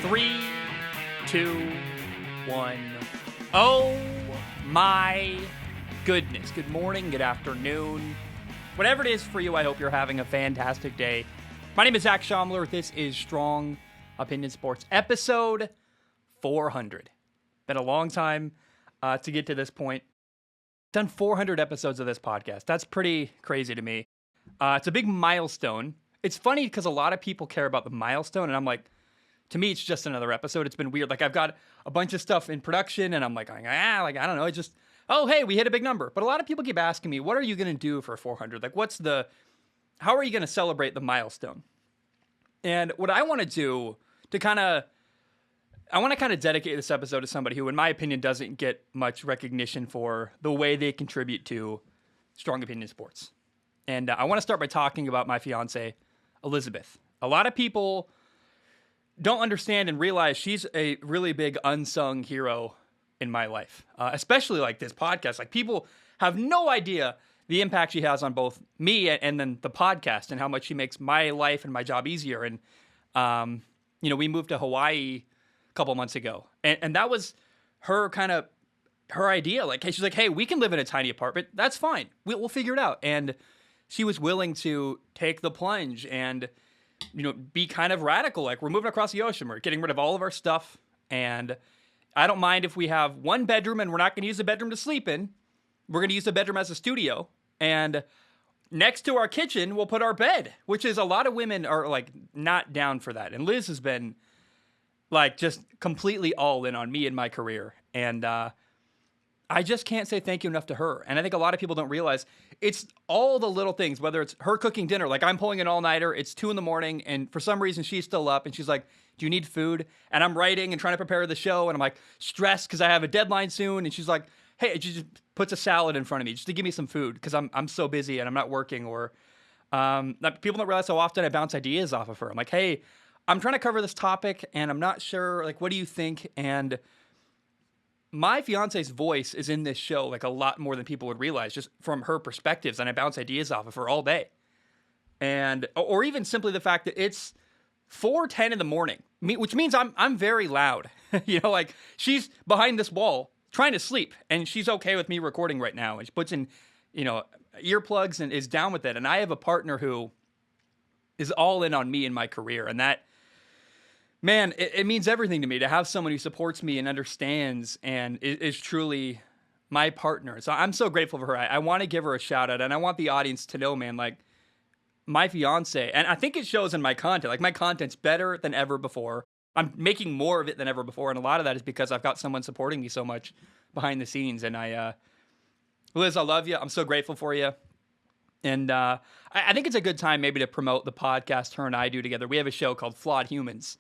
Three, two, one. Oh my goodness. Good morning, good afternoon. Whatever it is for you, I hope you're having a fantastic day. My name is Zach Schomler. This is Strong Opinion Sports, episode 400. Been a long time to get to this point. Done 400 episodes of this podcast. That's pretty crazy to me. It's a big milestone. It's funny because a lot of people care about the milestone, and I'm like, to me, it's just another episode. It's been weird. Like, I've got a bunch of stuff in production, and I'm like, I don't know. It's just, oh, hey, we hit a big number. But a lot of people keep asking me, what are you going to do for 400? Like, how are you going to celebrate the milestone? And what I want to do to I want to kind of dedicate this episode to somebody who, in my opinion, doesn't get much recognition for the way they contribute to Strong Opinion Sports. And I want to start by talking about my fiance, Elizabeth. A lot of people don't understand and realize she's a really big unsung hero in my life, especially like this podcast. Like, people have no idea the impact she has on both me and then the podcast, and how much she makes my life and my job easier. And, we moved to Hawaii a couple months ago, and that was her idea. Like, hey, she's like, hey, we can live in a tiny apartment. That's fine. We'll figure it out. And she was willing to take the plunge and, be kind of radical. Like, we're moving across the ocean. We're getting rid of all of our stuff. And I don't mind if we have one bedroom and we're not going to use the bedroom to sleep in. We're going to use the bedroom as a studio. And next to our kitchen, we'll put our bed, which is, a lot of women are like not down for that. And Liz has been like just completely all in on me and my career. And I just can't say thank you enough to her. And I think a lot of people don't realize it's all the little things, whether it's her cooking dinner. Like, I'm pulling an all-nighter. It's 2 a.m. and for some reason she's still up, and she's like, do you need food? And I'm writing and trying to prepare the show, and I'm like stressed because I have a deadline soon. And she's like, hey, she just puts a salad in front of me just to give me some food because I'm so busy and I'm not working. Or people don't realize how often I bounce ideas off of her. I'm like, hey, I'm trying to cover this topic and I'm not sure, like, what do you think? And my fiance's voice is in this show like a lot more than people would realize, just from her perspectives, and I bounce ideas off of her all day. And or even simply the fact that it's 4:10 in the morning, which means I'm very loud. Like, she's behind this wall trying to sleep, and she's okay with me recording right now, and she puts in earplugs and is down with it. And I have a partner who is all in on me and my career, and that, man, it means everything to me to have someone who supports me and understands and is truly my partner. So I'm so grateful for her. I want to give her a shout out, and I want the audience to know, man, like, my fiance, and I think it shows in my content. Like, my content's better than ever before. I'm making more of it than ever before, and a lot of that is because I've got someone supporting me so much behind the scenes. And Liz, I love you. I'm so grateful for you. And I think it's a good time maybe to promote the podcast her and I do together. We have a show called Flawed Humans.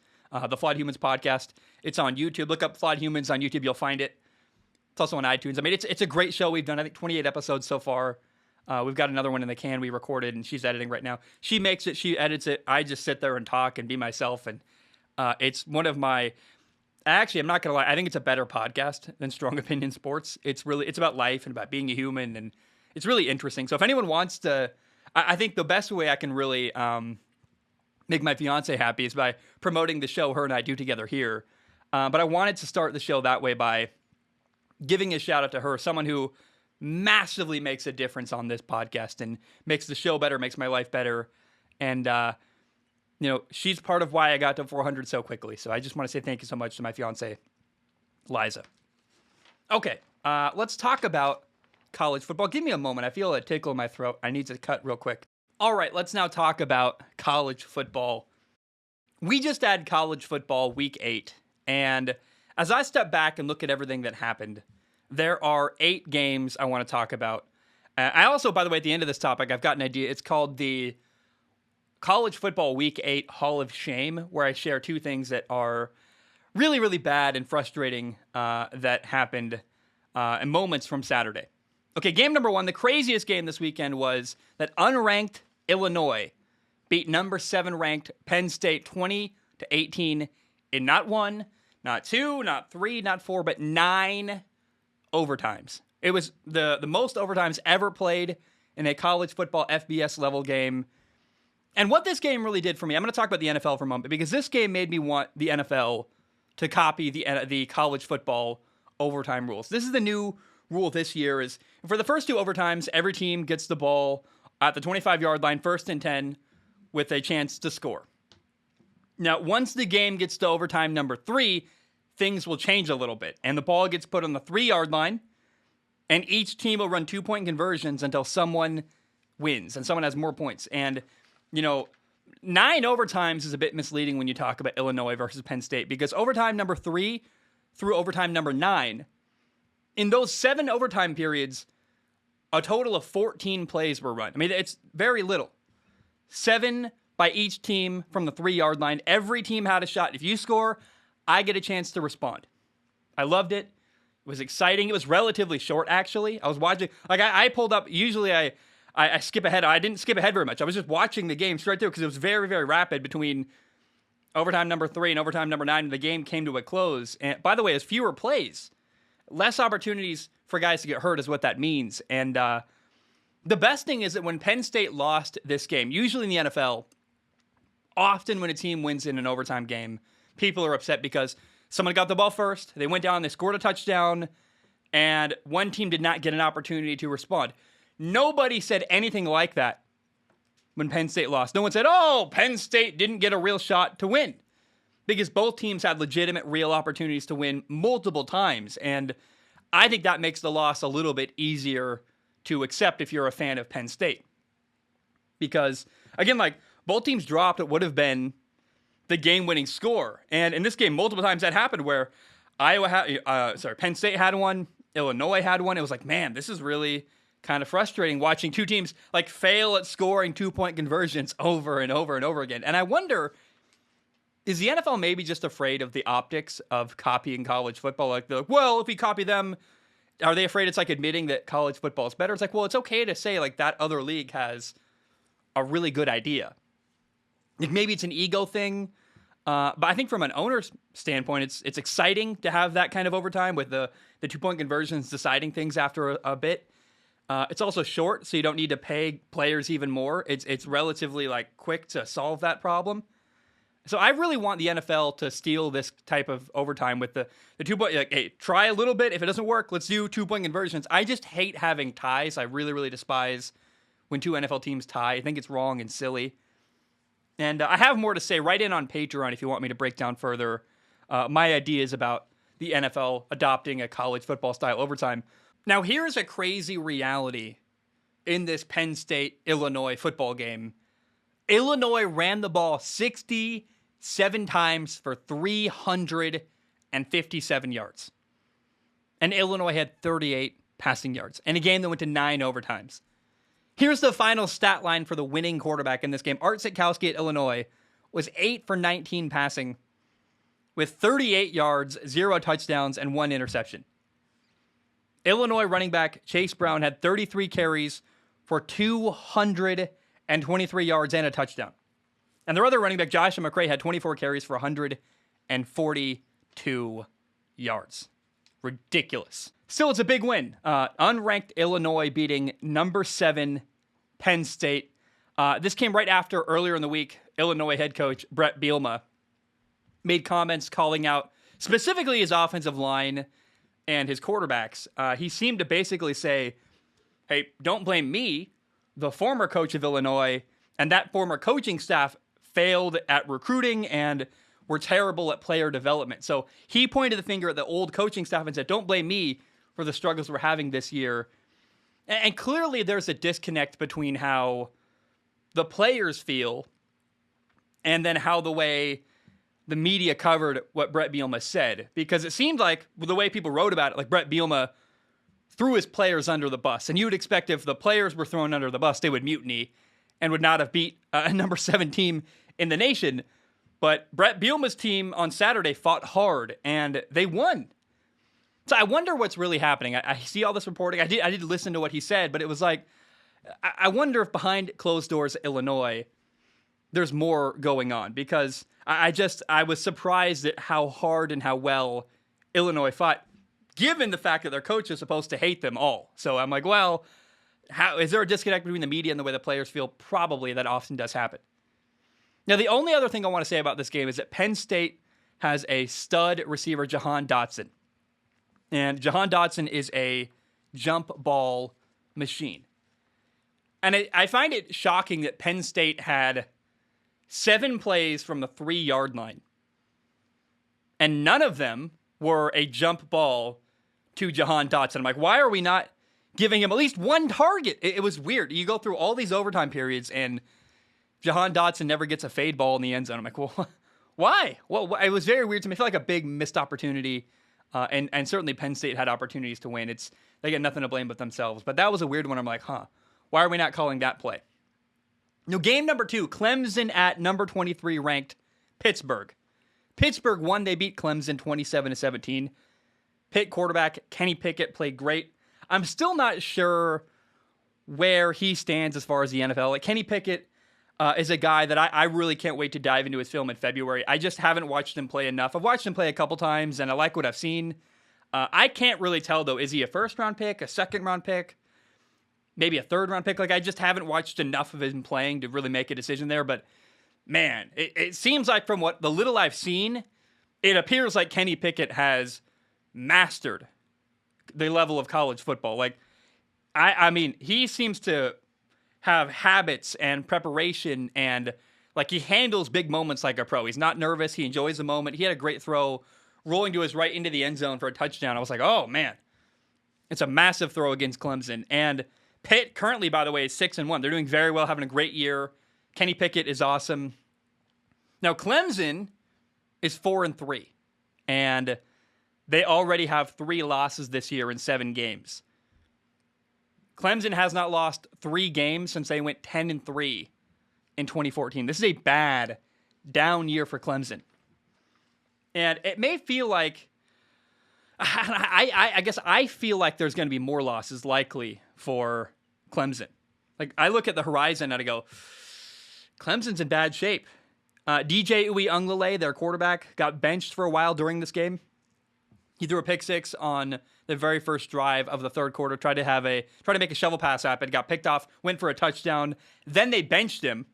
The Flawed Humans podcast. It's on YouTube. Look up Flawed Humans on YouTube. You'll find it. It's also on iTunes. I mean, it's a great show. We've done, I think, 28 episodes so far. We've got another one in the can we recorded, and she's editing right now. She makes it. She edits it. I just sit there and talk and be myself. And it's one of my... Actually, I'm not going to lie. I think it's a better podcast than Strong Opinion Sports. It's about life and about being a human, and it's really interesting. So if anyone wants to... I think the best way I can really... make my fiance happy is by promoting the show her and I do together here. But I wanted to start the show that way by giving a shout out to her, someone who massively makes a difference on this podcast and makes the show better, makes my life better. And, she's part of why I got to 400 so quickly. So I just want to say thank you so much to my fiance, Liza. Okay, let's talk about college football. Give me a moment. I feel a tickle in my throat. I need to cut real quick. All right, let's now talk about college football. We just had college football week 8, and as I step back and look at everything that happened, there are 8 games I want to talk about. I also, by the way, at the end of this topic, I've got an idea. It's called the College Football Week 8 Hall of Shame, where I share 2 things that are really, really bad and frustrating that happened in moments from Saturday. Okay, game number 1, the craziest game this weekend was that unranked Illinois beat number 7 ranked Penn State 20-18 in not 1, not 2, not 3, not 4, but 9 overtimes. It was the most overtimes ever played in a college football FBS level game. And what this game really did for me, I'm going to talk about the NFL for a moment, because this game made me want the NFL to copy the college football overtime rules. This is the new rule this year, is for the first two overtimes, every team gets the ball at the 25-yard line, 1st and 10, with a chance to score. Now, once the game gets to overtime number 3, things will change a little bit, and the ball gets put on the 3-yard line, and each team will run 2-point conversions until someone wins, and someone has more points. And, 9 overtimes is a bit misleading when you talk about Illinois versus Penn State, because overtime number 3 through overtime number 9, in those 7 overtime periods, a total of 14 plays were run. I mean, it's very little. 7 by each team from the 3-yard line. Every team had a shot. If you score, I get a chance to respond. I loved it. It was exciting. It was relatively short, actually. I was watching, I pulled up, usually I skip ahead. I didn't skip ahead very much. I was just watching the game straight through, because it was very, very rapid between overtime number 3 and overtime number 9, and the game came to a close. And by the way, it's fewer plays, less opportunities for guys to get hurt is what that means. And the best thing is that when Penn State lost this game, usually in the NFL, often when a team wins in an overtime game, people are upset because someone got the ball first, they went down, they scored a touchdown, and one team did not get an opportunity to respond. Nobody said anything like that when Penn State lost. No one said, oh, Penn State didn't get a real shot to win, because both teams had legitimate, real opportunities to win multiple times. And I think that makes the loss a little bit easier to accept if you're a fan of Penn State. Because, again, both teams dropped what would have been the game-winning score. And in this game, multiple times that happened, where Penn State had one, Illinois had one. It was like, man, this is really kind of frustrating watching two teams fail at scoring 2-point conversions over and over and over again. And I wonder, is the NFL maybe just afraid of the optics of copying college football? Well, if we copy them, are they afraid it's admitting that college football is better? It's well, it's okay to say that other league has a really good idea. Maybe it's an ego thing, but I think from an owner's standpoint, it's exciting to have that kind of overtime with the 2-point conversions deciding things after a bit. It's also short, so you don't need to pay players even more. It's relatively quick to solve that problem. So I really want the NFL to steal this type of overtime with the 2-point. Hey, try a little bit. If it doesn't work, let's do 2-point conversions. I just hate having ties. I really, really despise when two NFL teams tie. I think it's wrong and silly. And I have more to say. Write in on Patreon if you want me to break down further my ideas about the NFL adopting a college football style overtime. Now, here's a crazy reality in this Penn State-Illinois football game. Illinois ran the ball 67 times for 357 yards. And Illinois had 38 passing yards. And a game that went to 9 overtimes. Here's the final stat line for the winning quarterback in this game. Art Sitkowski at Illinois was 8 for 19 passing with 38 yards, 0 touchdowns, and 1 interception. Illinois running back Chase Brown had 33 carries for 223 yards and a touchdown. And their other running back, Joshua McCray, had 24 carries for 142 yards. Ridiculous. Still, it's a big win. Unranked Illinois beating number 7 Penn State. This came right after, earlier in the week, Illinois head coach Brett Bielema made comments calling out specifically his offensive line and his quarterbacks. He seemed to basically say, hey, don't blame me, the former coach of Illinois, and that former coaching staff failed at recruiting and were terrible at player development. So he pointed the finger at the old coaching staff and said, don't blame me for the struggles we're having this year. And clearly there's a disconnect between how the players feel and then how the way the media covered what Brett Bielema said. Because it seemed like, the way people wrote about it, Brett Bielema threw his players under the bus. And you would expect if the players were thrown under the bus, they would mutiny and would not have beat a number 7 team in the nation. But Brett Bielema's team on Saturday fought hard, and they won. So I wonder what's really happening. I see all this reporting. I did listen to what he said, but it was I wonder if behind closed doors at Illinois, there's more going on. Because I was surprised at how hard and how well Illinois fought, given the fact that their coach is supposed to hate them all. So I'm well, how is there a disconnect between the media and the way the players feel? Probably that often does happen. Now, the only other thing I want to say about this game is that Penn State has a stud receiver, Jahan Dotson. And Jahan Dotson is a jump ball machine. And I find it shocking that Penn State had 7 plays from the 3-yard line. And none of them were a jump ball to Jahan Dotson. I'm like, why are we not giving him at least one target? It was weird. You go through all these overtime periods, and Jahan Dotson never gets a fade ball in the end zone. I'm like, well, why? Well, it was very weird to me. I feel like a big missed opportunity, and certainly Penn State had opportunities to win. They get nothing to blame but themselves. But that was a weird one. I'm like, why are we not calling that play? Now, game number 2, Clemson at number 23 ranked Pittsburgh. Pittsburgh won. They beat Clemson 27-17. Pitt quarterback Kenny Pickett played great. I'm still not sure where he stands as far as the NFL. Like, Kenny Pickett is a guy that I really can't wait to dive into his film in February. I just haven't watched him play enough. I've watched him play a couple times, and I like what I've seen. I can't really tell, though. Is he a first-round pick, a second-round pick, maybe a third-round pick? Like, I just haven't watched enough of him playing to really make a decision there. But, man, it seems like from what the little I've seen, it appears like Kenny Pickett has mastered the level of college football. Like, I mean, he seems to have habits and preparation, and like, he handles big moments like a pro. He's not nervous. He enjoys the moment. He had a great throw rolling to his right into the end zone for a touchdown. I was like, oh man, it's a massive throw against Clemson. And Pitt currently, by the way, is 6-1. They're doing very well, having a great year. Kenny Pickett is awesome. Now, Clemson is 4-3, and they already have 3 losses this year in 7 games. Clemson has not lost 3 games since they went 10-3 in 2014. This is a bad, down year for Clemson. And it may feel like, I guess I feel like there's going to be more losses likely for Clemson. Like, I look at the horizon and I go, Clemson's in bad shape. DJ Uiagalelei, their quarterback, got benched for a while during this game. He threw a pick 6 on the very first drive of the third quarter, tried to make a shovel pass happen, got picked off, went for a touchdown. Then they benched him.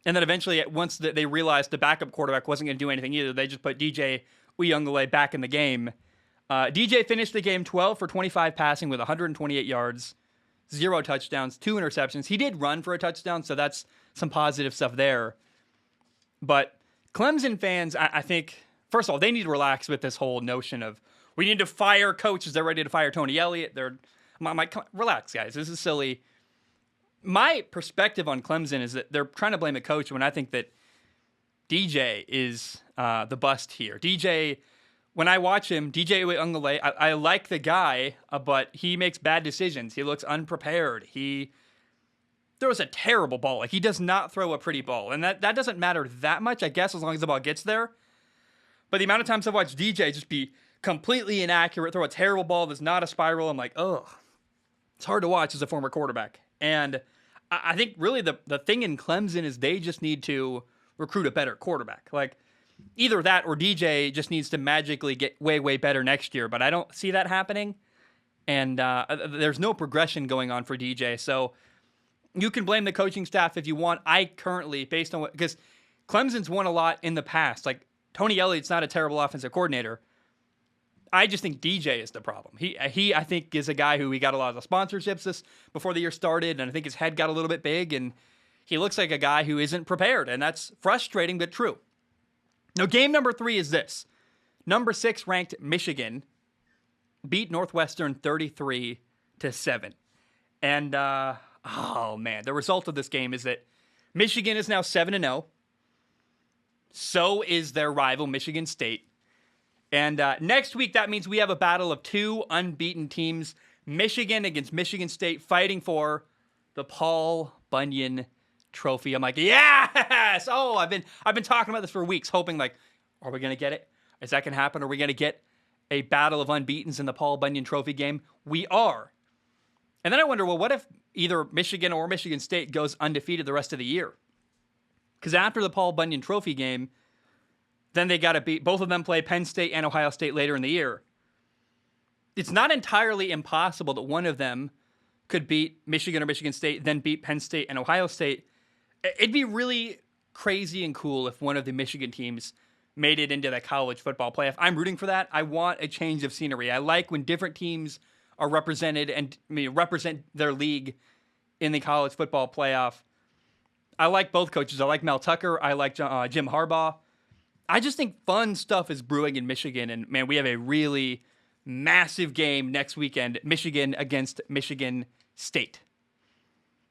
And then eventually, once they realized the backup quarterback wasn't going to do anything either, they just put DJ Uiagalelei back in the game. DJ finished the game 12 for 25 passing with 128 yards, 0 touchdowns, 2 interceptions. He did run for a touchdown, so that's some positive stuff there. But Clemson fans, I think, first of all, they need to relax with this whole notion of we need to fire coaches. They're ready to fire Tony Elliott. Relax, guys. This is silly. My perspective on Clemson is that they're trying to blame a coach when I think that DJ is the bust here. DJ, when I watch him, DJ Uiagalelei, I like the guy, but he makes bad decisions. He looks unprepared. He throws a terrible ball. Like, he does not throw a pretty ball. And that doesn't matter that much, I guess, as long as the ball gets there. But the amount of times I've watched DJ just be completely inaccurate, throw a terrible ball that's not a spiral, I'm like, ugh. It's hard to watch as a former quarterback. And I think really the thing in Clemson is they just need to recruit a better quarterback. Like, either that or DJ just needs to magically get way, way better next year. But I don't see that happening. And there's no progression going on for DJ. So you can blame the coaching staff if you want. I currently, based on because Clemson's won a lot in the past. Like, Tony Elliott's not a terrible offensive coordinator. I just think DJ is the problem. He I think, is a guy who he got a lot of the sponsorships before the year started, and I think his head got a little bit big, and he looks like a guy who isn't prepared, and that's frustrating but true. Now, game number 3 is this. Number 6 ranked Michigan beat Northwestern 33-7. And, oh man, the result of this game is that Michigan is now 7-0. So is their rival, Michigan State. And next week, that means we have a battle of 2 unbeaten teams, Michigan against Michigan State, fighting for the Paul Bunyan Trophy. I'm like, yes! Oh, I've been talking about this for weeks, hoping, like, are we going to get it? Is that going to happen? Are we going to get a battle of unbeatens in the Paul Bunyan Trophy game? We are. And then I wonder, well, what if either Michigan or Michigan State goes undefeated the rest of the year? Because after the Paul Bunyan Trophy game, then they got to beat, both of them play Penn State and Ohio State later in the year. It's not entirely impossible that one of them could beat Michigan or Michigan State, then beat Penn State and Ohio State. It'd be really crazy and cool if one of the Michigan teams made it into the college football playoff. I'm rooting for that. I want a change of scenery. I like when different teams are represented and represent their league in the college football playoff. I like both coaches. I like Mel Tucker. I like Jim Harbaugh. I just think fun stuff is brewing in Michigan. And, man, we have a really massive game next weekend. Michigan against Michigan State.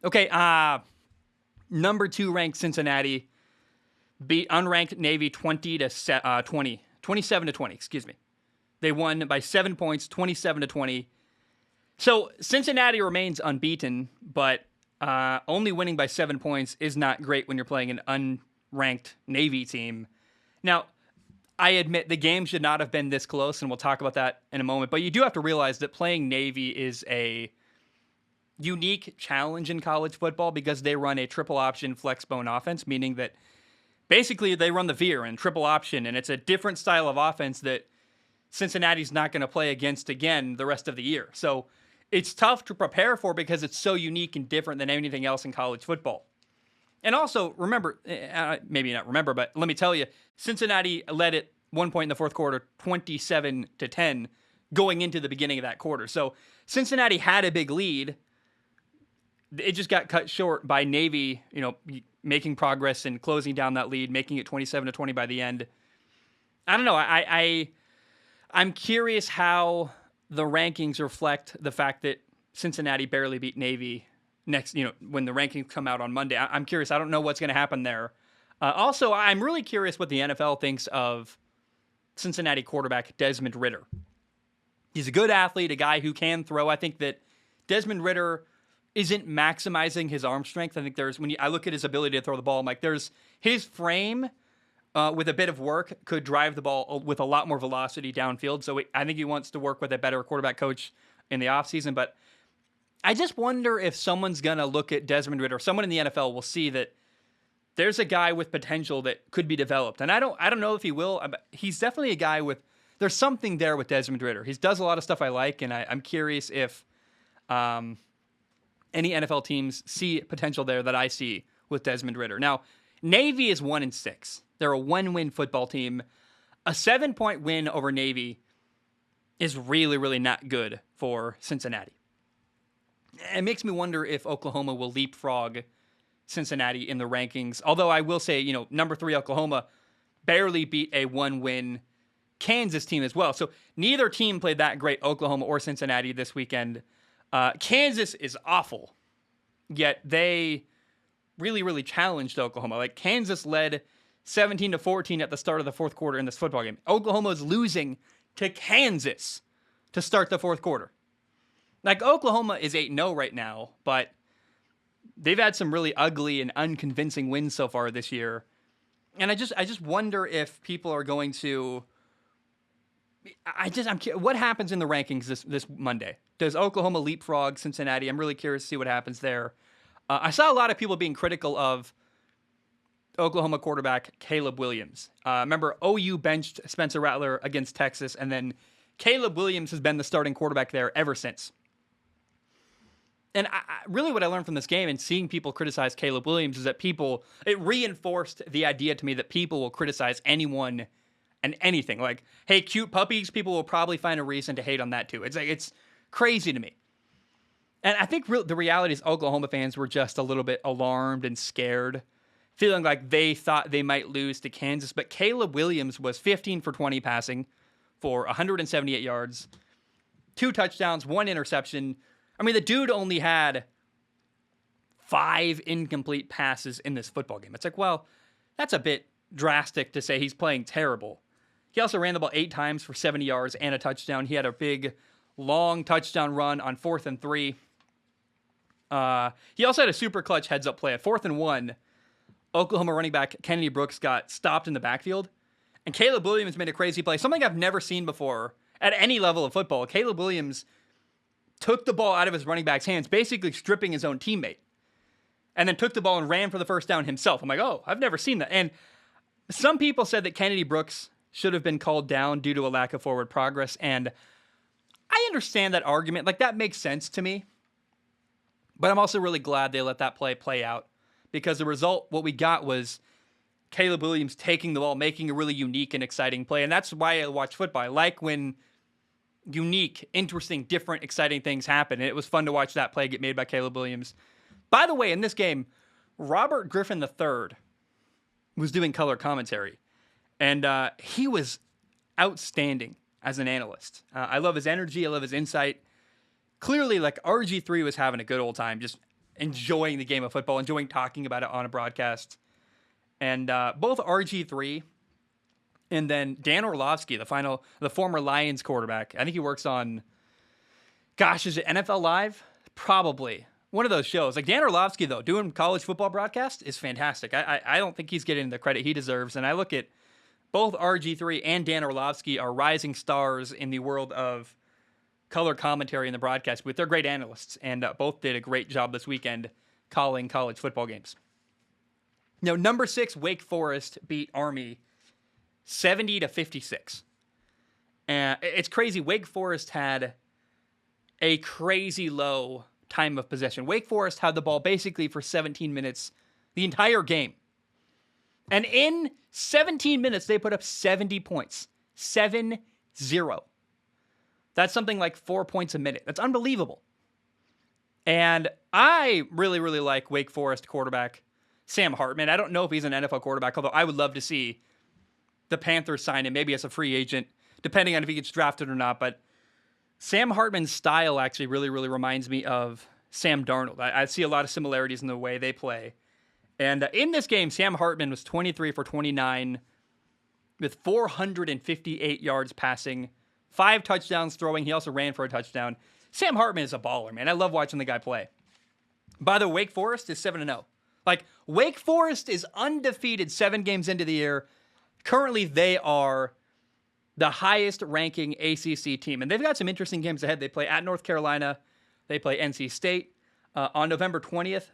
Okay, number 2 ranked Cincinnati beat unranked Navy 27 to 20, excuse me. They won by 7 points, 27 to 20. So Cincinnati remains unbeaten, but only winning by 7 points is not great when you're playing an unranked Navy team. Now, I admit the game should not have been this close, and we'll talk about that in a moment, but you do have to realize that playing Navy is a unique challenge in college football because they run a triple option flex bone offense, meaning that basically they run the veer and triple option, and it's a different style of offense that Cincinnati's not going to play against again the rest of the year. So it's tough to prepare for because it's so unique and different than anything else in college football. And also, remember, maybe not remember, but let me tell you, Cincinnati led at one point in the fourth quarter, 27 to 10, going into the beginning of that quarter. So Cincinnati had a big lead. It just got cut short by Navy, making progress and closing down that lead, making it 27 to 20 by the end. I don't know. I'm curious how the rankings reflect the fact that Cincinnati barely beat Navy next, when the rankings come out on Monday. I'm curious. I don't know what's going to happen there. Also, I'm really curious what the NFL thinks of Cincinnati quarterback Desmond Ridder. He's a good athlete, a guy who can throw. I think that Desmond Ridder isn't maximizing his arm strength. I think I look at his ability to throw the ball, I'm like, there's his frame with a bit of work could drive the ball with a lot more velocity downfield. So I think he wants to work with a better quarterback coach in the offseason. But I just wonder if someone's going to look at Desmond Ridder, someone in the NFL will see that there's a guy with potential that could be developed. And I don't know if he will. He's definitely a guy there's something there with Desmond Ridder. He does a lot of stuff I like, and I'm curious if any NFL teams see potential there that I see with Desmond Ridder. Now, Navy is 1-6. They're a 1-win football team. A 7-point win over Navy is really, really not good for Cincinnati. It makes me wonder if Oklahoma will leapfrog Cincinnati in the rankings. Although I will say, number 3 Oklahoma barely beat a 1-win Kansas team as well. So neither team played that great, Oklahoma or Cincinnati, this weekend. Kansas is awful, yet they really, really challenged Oklahoma. Like, Kansas led 17-14 at the start of the fourth quarter in this football game. Oklahoma is losing to Kansas to start the fourth quarter. Like, Oklahoma is 8-0 right now, but they've had some really ugly and unconvincing wins so far this year. And I just wonder if people are going to... what happens in the rankings this Monday? Does Oklahoma leapfrog Cincinnati? I'm really curious to see what happens there. I saw a lot of people being critical of Oklahoma quarterback Caleb Williams. Remember, OU benched Spencer Rattler against Texas, and then Caleb Williams has been the starting quarterback there ever since. And really what I learned from this game and seeing people criticize Caleb Williams is that it reinforced the idea to me that people will criticize anyone and anything. Like, hey, cute puppies, people will probably find a reason to hate on that too. It's crazy to me. And I think the reality is Oklahoma fans were just a little bit alarmed and scared, feeling like they thought they might lose to Kansas. But Caleb Williams was 15 for 20 passing for 178 yards, 2 touchdowns, 1 interception. I mean, the dude only had 5 incomplete passes in this football game. It's like, well, that's a bit drastic to say he's playing terrible. He also ran the ball 8 times for 70 yards and a touchdown. He had a big, long touchdown run on 4th and 3. He also had a super clutch heads-up play. At 4th and 1, Oklahoma running back Kennedy Brooks got stopped in the backfield, and Caleb Williams made a crazy play, something I've never seen before at any level of football. Caleb Williams took the ball out of his running back's hands, basically stripping his own teammate, and then took the ball and ran for the first down himself. I'm like, oh, I've never seen that. And some people said that Kennedy Brooks should have been called down due to a lack of forward progress, and I understand that argument. Like, that makes sense to me. But I'm also really glad they let that play out, because the result, what we got was Caleb Williams taking the ball, making a really unique and exciting play. And that's why I watch football. I like when unique, interesting, different, exciting things happen. And it was fun to watch that play get made by Caleb Williams. By the way, in this game, Robert Griffin III was doing color commentary. And he was outstanding as an analyst. I love his energy. I love his insight. Clearly, like, RG3 was having a good old time, just enjoying the game of football, enjoying talking about it on a broadcast. And both RG3 and then Dan Orlovsky, the former Lions quarterback, I think he works on, is it NFL Live? Probably. One of those shows. Like, Dan Orlovsky, though, doing college football broadcast is fantastic. I don't think he's getting the credit he deserves. And I look at both RG3 and Dan Orlovsky are rising stars in the world of color commentary in the broadcast booth. They're great analysts, and both did a great job this weekend calling college football games. Now, number 6, Wake Forest beat Army 70-56. It's crazy. Wake Forest had a crazy low time of possession. Wake Forest had the ball basically for 17 minutes the entire game. And in 17 minutes, they put up 70 points. 7-0. That's something like 4 points a minute. That's unbelievable. And I really, really like Wake Forest quarterback Sam Hartman. I don't know if he's an NFL quarterback, although I would love to see the Panthers sign him, maybe as a free agent, depending on if he gets drafted or not. But Sam Hartman's style actually really, really reminds me of Sam Darnold. I see a lot of similarities in the way they play. And in this game, Sam Hartman was 23 for 29 with 458 yards passing, 5 touchdowns throwing. He also ran for a touchdown. Sam Hartman is a baller, man. I love watching the guy play. By the way, Wake Forest is 7-0. Like, Wake Forest is undefeated 7 games into the year. Currently, they are the highest ranking ACC team. And they've got some interesting games ahead. They play at North Carolina. They play NC State. On November 20th,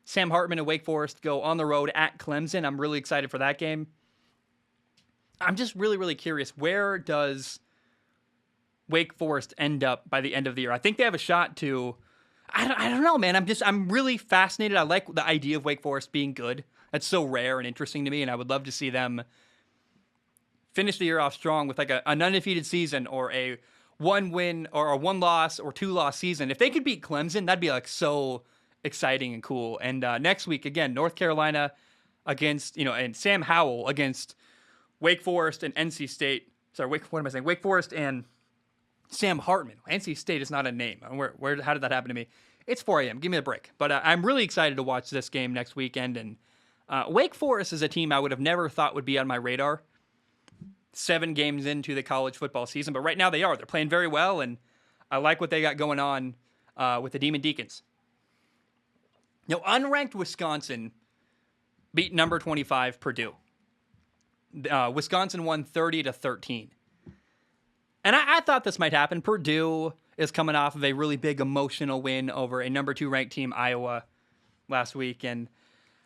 Sam Hartman and Wake Forest go on the road at Clemson. I'm really excited for that game. I'm just really, really curious. Where does Wake Forest end up by the end of the year? I think they have a shot to... I don't know, man. I'm really fascinated. I like the idea of Wake Forest being good. That's so rare and interesting to me, and I would love to see them finish the year off strong with like an undefeated season or a 1-win or a 1-loss or 2-loss season. If they could beat Clemson, that'd be like so exciting and cool. And next week, again, North Carolina against, and Sam Howell against Wake Forest and NC State. Sorry, Wake Forest and Sam Hartman. NC State is not a name. How did that happen to me? It's 4 a.m. Give me a break. But I'm really excited to watch this game next weekend. And Wake Forest is a team I would have never thought would be on my radar 7 games into the college football season. But right now they are. They're playing very well, and I like what they got going on with the Demon Deacons. Now, unranked Wisconsin beat number 25 Purdue. Wisconsin won 30-13. And I thought this might happen. Purdue is coming off of a really big emotional win over a number 2 ranked team, Iowa, last week. And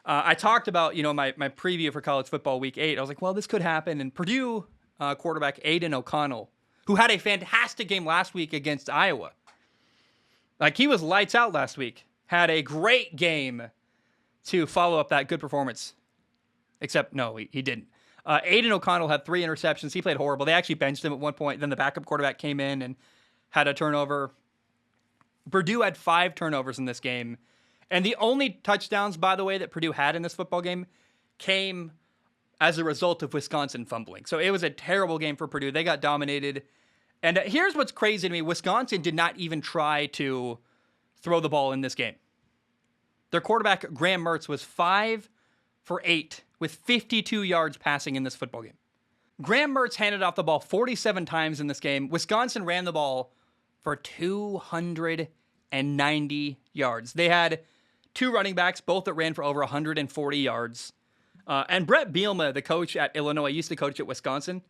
I talked about, my preview for college football week 8. I was like, well, this could happen. And Purdue quarterback Aiden O'Connell, who had a fantastic game last week against Iowa. Like, he was lights out last week. Had a great game to follow up that good performance. Except, no, he didn't. Aiden O'Connell had 3 interceptions. He played horrible. They actually benched him at one point. Then the backup quarterback came in and had a turnover. Purdue had 5 turnovers in this game. And the only touchdowns, by the way, that Purdue had in this football game came as a result of Wisconsin fumbling. So it was a terrible game for Purdue. They got dominated. And here's what's crazy to me. Wisconsin did not even try to throw the ball in this game. Their quarterback, Graham Mertz, was 5 for 8 with 52 yards passing in this football game. Graham Mertz handed off the ball 47 times in this game. Wisconsin ran the ball for 290 yards. They had 2 running backs, both that ran for over 140 yards. And Brett Bielema, the coach at Illinois, used to coach at Wisconsin.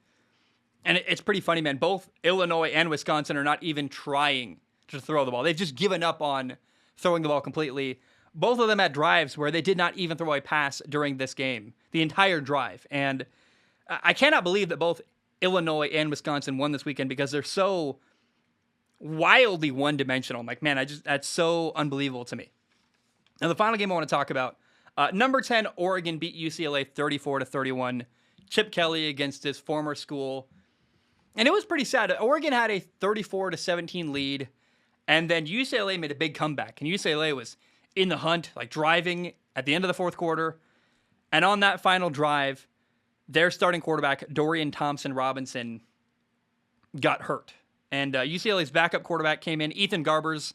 And it's pretty funny, man. Both Illinois and Wisconsin are not even trying to throw the ball. They've just given up on throwing the ball completely. Both of them had drives where they did not even throw a pass during this game, the entire drive. And I cannot believe that both Illinois and Wisconsin won this weekend because they're so wildly one-dimensional. I'm like, man, that's so unbelievable to me. Now, the final game I want to talk about, Number 10, Oregon beat UCLA 34-31. Chip Kelly against his former school. And it was pretty sad. Oregon had a 34-17 lead, and then UCLA made a big comeback. And UCLA was in the hunt, like driving at the end of the fourth quarter. And on that final drive, their starting quarterback, Dorian Thompson-Robinson, got hurt. And UCLA's backup quarterback came in, Ethan Garbers.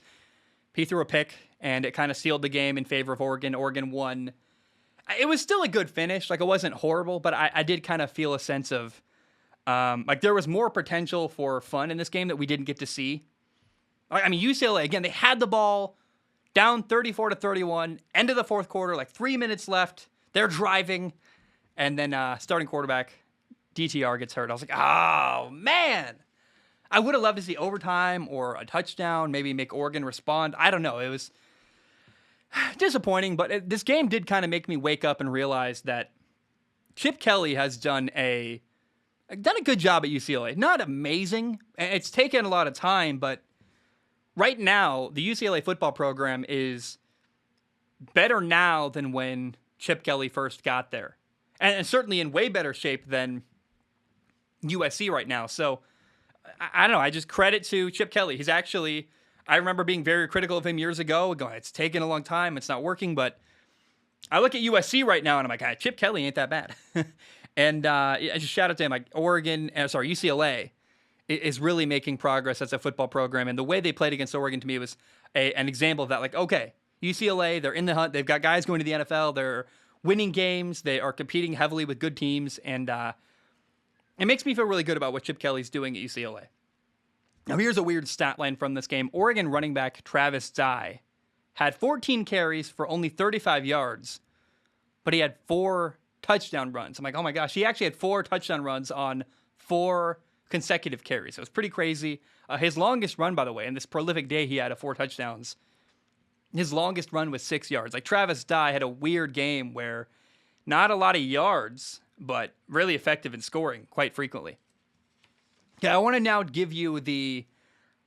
He threw a pick, and it kind of sealed the game in favor of Oregon. Oregon won. It was still a good finish. Like, it wasn't horrible, but I did kind of feel a sense of, like, there was more potential for fun in this game that we didn't get to see. I mean, UCLA, again, they had the ball down 34-31, end of the fourth quarter, like 3 minutes left. They're driving, and then starting quarterback DTR gets hurt. I was like, oh, man. I would have loved to see overtime or a touchdown, maybe make Oregon respond. I don't know. It was disappointing, but this game did kind of make me wake up and realize that Chip Kelly has done a good job at UCLA. Not amazing. It's taken a lot of time, but right now, the UCLA football program is better now than when Chip Kelly first got there. And certainly in way better shape than USC right now. So, I don't know. I just credit to Chip Kelly. He's actually, I remember being very critical of him years ago, going, it's taken a long time, it's not working, but I look at USC right now and I'm like, Chip Kelly ain't that bad. And I just shout out to him, like UCLA is really making progress as a football program, and the way they played against Oregon to me was an example of that. Like, okay, UCLA, they're in the hunt, they've got guys going to the NFL, they're winning games, they are competing heavily with good teams, and it makes me feel really good about what Chip Kelly's doing at UCLA. Now, here's a weird stat line from this game. Oregon running back Travis Dye had 14 carries for only 35 yards, but he had 4 touchdown runs. I'm like, oh my gosh, he actually had 4 touchdown runs on 4 consecutive carries. It was pretty crazy. His longest run, by the way, in this prolific day, he had 4 touchdowns. His longest run was 6 yards. Like, Travis Dye had a weird game where not a lot of yards, but really effective in scoring quite frequently. Okay, I want to now give you the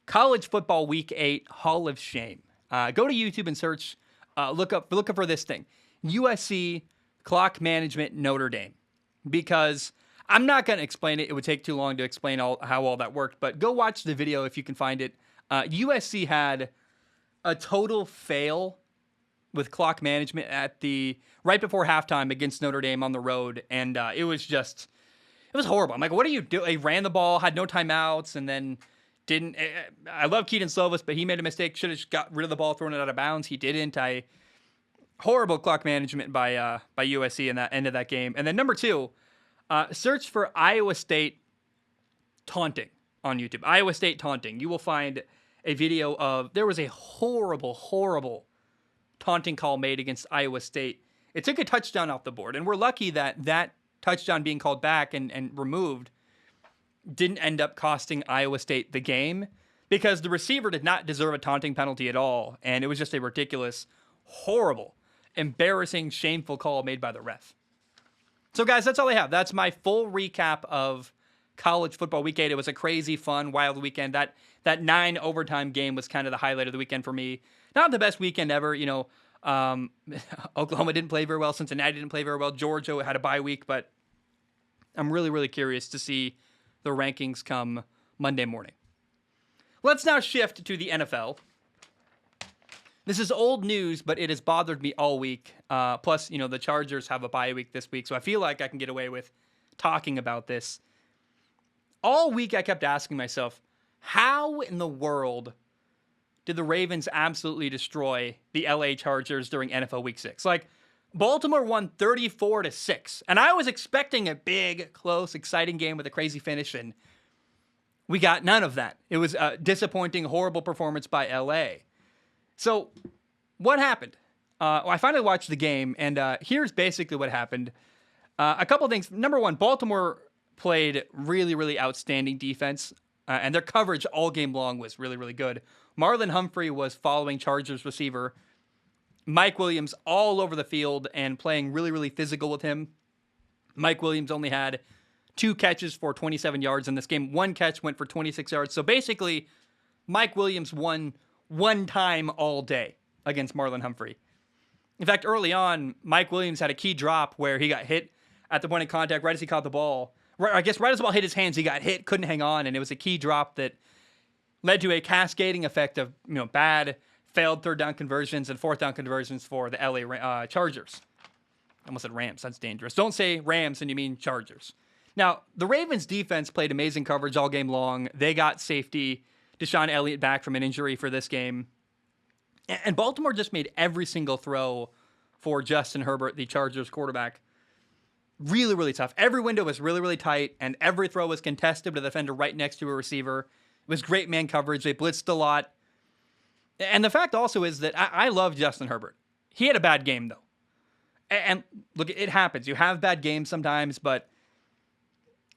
College Football Week 8 Hall of Shame. Go to YouTube and search, look up for this thing, USC Clock Management Notre Dame, because I'm not going to explain it. It would take too long to explain how all that worked, but go watch the video if you can find it. USC had a total fail with clock management at right before halftime against Notre Dame on the road, and it was horrible. I'm like, what do you do? He ran the ball, had no timeouts, and then didn't. I love Keaton Slovis, but he made a mistake. Should have got rid of the ball, thrown it out of bounds. He didn't. Horrible clock management by USC in that end of that game. And then number 2, search for Iowa State taunting on YouTube. Iowa State taunting. You will find a video of, there was a horrible, horrible taunting call made against Iowa State. It took a touchdown off the board, and we're lucky that touchdown being called back and removed didn't end up costing Iowa State the game, because the receiver did not deserve a taunting penalty at all, and it was just a ridiculous, horrible, embarrassing, shameful call made by the ref. So guys, that's all I have. That's my full recap of College Football Week 8. It was a crazy, fun, wild weekend. That 9 overtime game was kind of the highlight of the weekend for me. Not the best weekend ever, Oklahoma didn't play very well. Cincinnati didn't play very well. Georgia had a bye week, but I'm really, really curious to see the rankings come Monday morning. Let's now shift to the NFL. This is old news, but it has bothered me all week. Plus, the Chargers have a bye week this week, so I feel like I can get away with talking about this. All week I kept asking myself, how in the world did the Ravens absolutely destroy the LA Chargers during NFL Week 6? Like, Baltimore won 34-6, and I was expecting a big, close, exciting game with a crazy finish, and we got none of that. It was a disappointing, horrible performance by LA. So, what happened? I finally watched the game, and here's basically what happened. A couple of things. Number 1, Baltimore played really, really outstanding defense, and their coverage all game long was really, really good. Marlon Humphrey was following Chargers receiver Mike Williams all over the field and playing really, really physical with him. Mike Williams only had 2 catches for 27 yards in this game. 1 catch went for 26 yards. So basically, Mike Williams won one time all day against Marlon Humphrey. In fact, early on, Mike Williams had a key drop where he got hit at the point of contact right as he caught the ball. I guess right as the ball hit his hands, he got hit, couldn't hang on, and it was a key drop that led to a cascading effect of bad failed third down conversions and fourth down conversions for the LA Chargers. I almost said Rams. That's dangerous. Don't say Rams and you mean Chargers. Now, the Ravens defense played amazing coverage all game long. They got safety Deshaun Elliott back from an injury for this game. And Baltimore just made every single throw for Justin Herbert, the Chargers quarterback, really, really tough. Every window was really, really tight, and every throw was contested with a defender right next to a receiver. It was great man coverage. They blitzed a lot. And the fact also is that I love Justin Herbert. He had a bad game, though. And look, it happens. You have bad games sometimes, but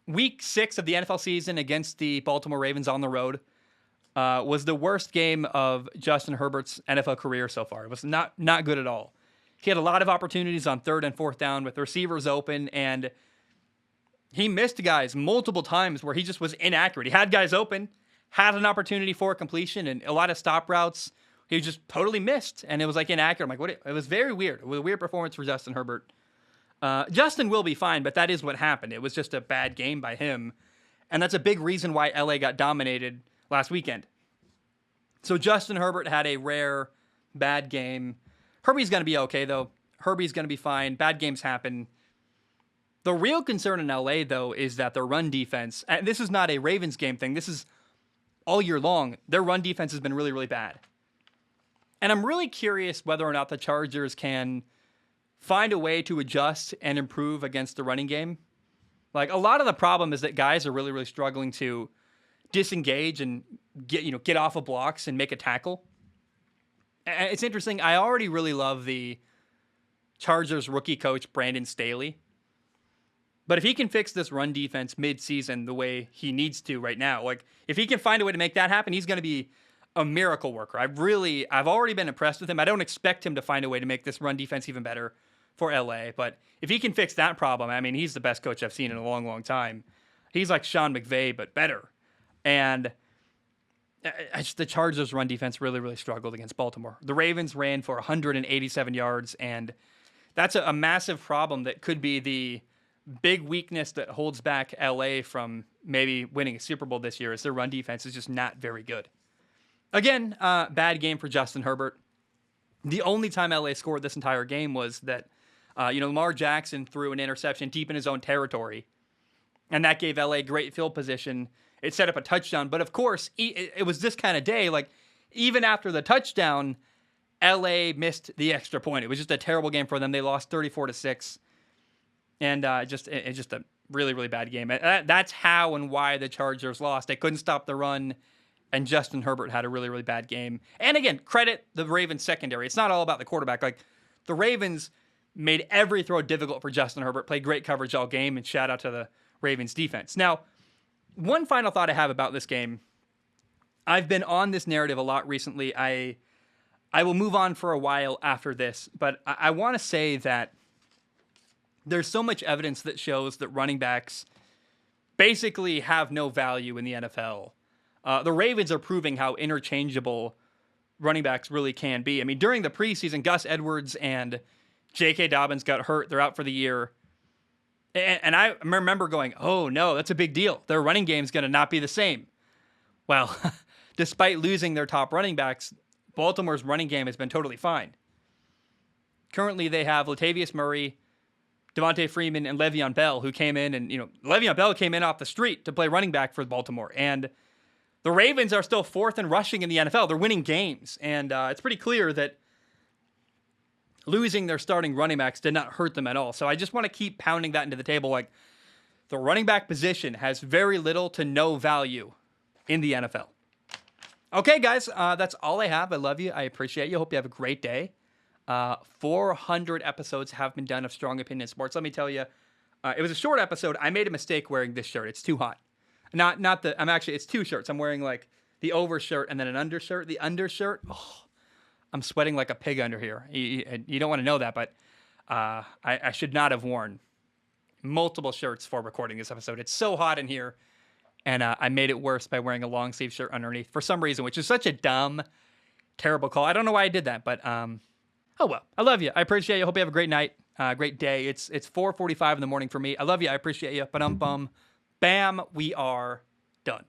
week 6 of the NFL season against the Baltimore Ravens on the road was the worst game of Justin Herbert's NFL career so far. It was not good at all. He had a lot of opportunities on third and fourth down with the receivers open, and he missed guys multiple times where he just was inaccurate. He had guys open, had an opportunity for a completion, and a lot of stop routes he just totally missed, and it was like inaccurate. I'm like, what? It was very weird. It was a weird performance for Justin Herbert. Justin will be fine, but that is what happened. It was just a bad game by him, and that's a big reason why LA got dominated last weekend. So Justin Herbert had a rare bad game. Herbie's going to be okay, though. Herbie's going to be fine. Bad games happen. The real concern in LA, though, is that their run defense, and this is not a Ravens game thing, this is all year long, their run defense has been really, really bad. And I'm really curious whether or not the Chargers can find a way to adjust and improve against the running game. Like, a lot of the problem is that guys are really, really struggling to disengage and get off of blocks and make a tackle. And it's interesting. I already really love the Chargers rookie coach, Brandon Staley. But if he can fix this run defense mid-season the way he needs to right now, like if he can find a way to make that happen, he's going to be a miracle worker. I've already been impressed with him. I don't expect him to find a way to make this run defense even better for LA. But if he can fix that problem, I mean, he's the best coach I've seen in a long, long time. He's like Sean McVay, but better. And the Chargers' run defense really, really struggled against Baltimore. The Ravens ran for 187 yards, and that's a massive problem that could be the big weakness that holds back LA from maybe winning a Super Bowl this year, is their run defense is just not very good. Again, bad game for Justin Herbert. The only time LA scored this entire game was that, Lamar Jackson threw an interception deep in his own territory, and that gave LA great field position. It set up a touchdown, but of course, it was this kind of day. Like, even after the touchdown, LA missed the extra point. It was just a terrible game for them. They lost 34-6, and just a really, really bad game. That's how and why the Chargers lost. They couldn't stop the run, and Justin Herbert had a really, really bad game. And again, credit the Ravens secondary. It's not all about the quarterback. Like, the Ravens made every throw difficult for Justin Herbert, played great coverage all game, and shout out to the Ravens defense. Now, one final thought I have about this game. I've been on this narrative a lot recently. I will move on for a while after this, but I want to say that there's so much evidence that shows that running backs basically have no value in the NFL. The Ravens are proving how interchangeable running backs really can be. I mean, during the preseason, Gus Edwards and J.K. Dobbins got hurt. They're out for the year. And I remember going, oh, no, that's a big deal. Their running game is going to not be the same. Well, despite losing their top running backs, Baltimore's running game has been totally fine. Currently, they have Latavius Murray, Devontae Freeman, and Le'Veon Bell, who came in. And, Le'Veon Bell came in off the street to play running back for Baltimore. And the Ravens are still 4th in rushing in the NFL. They're winning games. And it's pretty clear that losing their starting running backs did not hurt them at all. So I just want to keep pounding that into the table. Like, the running back position has very little to no value in the NFL. Okay, guys, that's all I have. I love you. I appreciate you. Hope you have a great day. 400 episodes have been done of Strong Opinion Sports. Let me tell you, it was a short episode. I made a mistake wearing this shirt. It's too hot. It's 2 shirts. I'm wearing like the overshirt and then an undershirt. The undershirt, I'm sweating like a pig under here. You don't want to know that, but I should not have worn multiple shirts for recording this episode. It's so hot in here, and I made it worse by wearing a long sleeve shirt underneath for some reason, which is such a dumb, terrible call. I don't know why I did that, but Oh, well. I love you. I appreciate you. Hope you have a great night, great day. It's 4:45 in the morning for me. I love you. I appreciate you. Ba-dum-bum. Bam. We are done.